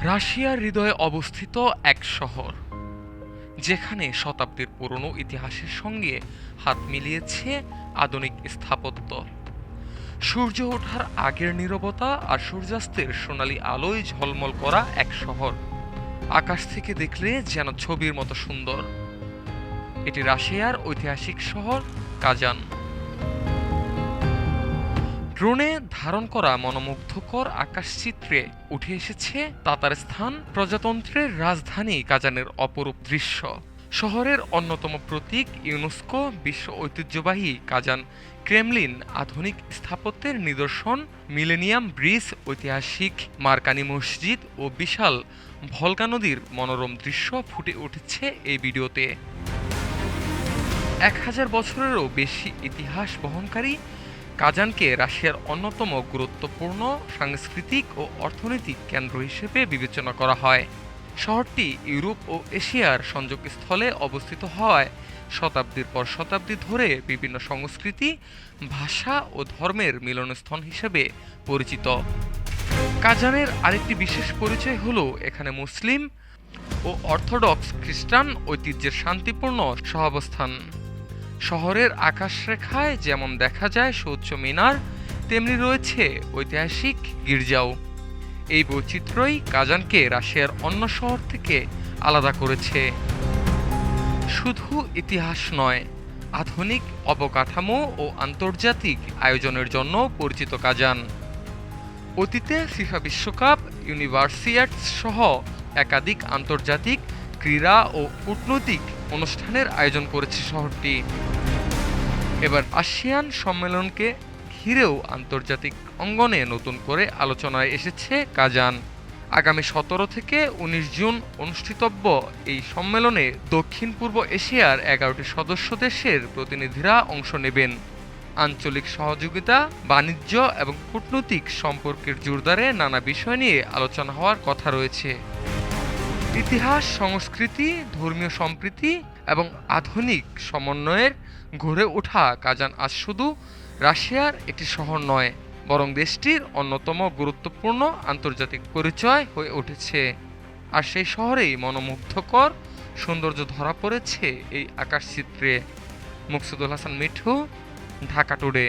রাশিয়ার হৃদয়ে অবস্থিত এক শহর, যেখানে শতাব্দীর পুরনো ইতিহাসের সঙ্গে হাত মিলিয়েছে আধুনিক স্থাপত্য। সূর্য ওঠার আগের নীরবতা আর সূর্যাস্তের সোনালি আলোয় ঝলমল করা এক শহর, আকাশ থেকে দেখলে যেন ছবির মতো সুন্দর। এটি রাশিয়ার ঐতিহাসিক শহর কাজান। ড্রোনে ধারণ করা মনোমুগ্ধকর আকাশচিত্রে উঠে এসেছে তাতারস্তান প্রজাতন্ত্রের রাজধানী কাজানের অপরূপ দৃশ্য। শহরের অন্যতম প্রতীক ইউনেস্কো বিশ্ব ঐতিহ্যবাহী কাজান ক্রেমলিন আধুনিক স্থাপত্যের নিদর্শন, মিলেনিয়াম ব্রিজ, ঐতিহাসিক মার্কানি মসজিদ ও বিশাল ভলগা নদীর মনোরম দৃশ্য ফুটে উঠেছে এই ভিডিওতে। 1000 বছরেরও বেশি ইতিহাস বহনকারী কাজানকে রাশিয়ার অন্যতম গুরুত্বপূর্ণ সাংস্কৃতিক ও অর্থনৈতিক কেন্দ্র হিসেবে বিবেচনা করা হয়। শহরটি ইউরোপ ও এশিয়ার সংযোগস্থলে অবস্থিত হওয়ায় শতাব্দীর পর শতাব্দী ধরে বিভিন্ন সংস্কৃতি, ভাষা ও ধর্মের মিলনস্থল হিসেবে পরিচিত। কাজানের আরেকটি বিশেষ পরিচয় হল এখানে মুসলিম ও অর্থোডক্স খ্রিস্টান ঐতিহ্যের শান্তিপূর্ণ সহাবস্থান। শহরের আকাশরেখায় যেমন দেখা যায় সুউচ্চ মিনার, তেমনি রয়েছে ঐতিহাসিক গির্জাও। এই বৈচিত্র্যই কাজানকে রাশিয়ার অন্য শহর থেকে আলাদা করেছে। শুধু ইতিহাস নয়, আধুনিক অবকাঠামো ও আন্তর্জাতিক আয়োজনের জন্য পরিচিত কাজান। অতীতে ফিফা বিশ্বকাপ, ইউনিভার্সিয়াডস সহ একাধিক আন্তর্জাতিক ক্রীড়া ও কূটনৈতিক অনুষ্ঠানের আয়োজন করেছে শহরটি। এবার আসিয়ান সম্মেলনকে ঘিরেও আন্তর্জাতিক অঙ্গনে নতুন করে আলোচনায় এসেছে কাজান। আগামী 17 থেকে 19 জুন অনুষ্ঠিতব্য এই সম্মেলনে দক্ষিণ পূর্ব এশিয়ার 11টি সদস্য দেশের প্রতিনিধিরা অংশ নেবেন। আঞ্চলিক সহযোগিতা, বাণিজ্য এবং কূটনৈতিক সম্পর্কের জোরদারে নানা বিষয় নিয়ে আলোচনা হওয়ার কথা রয়েছে। ইতিহাস, সংস্কৃতি, ধর্মীয় সম্প্রীতি এবং আধুনিক সমন্বয়ের গড়ে ওঠা কাজান আজ শুধু রাশিয়ার একটি শহর নয়, বরং দেশটির অন্যতম গুরুত্বপূর্ণ আন্তর্জাতিক পরিচয় হয়ে উঠেছে। আর সেই শহরেই মনোমুগ্ধকর সৌন্দর্য ধরা পড়েছে এই আকাশচিত্রে। মুকসুদুল হাসান মিঠু, ঢাকা টুডে।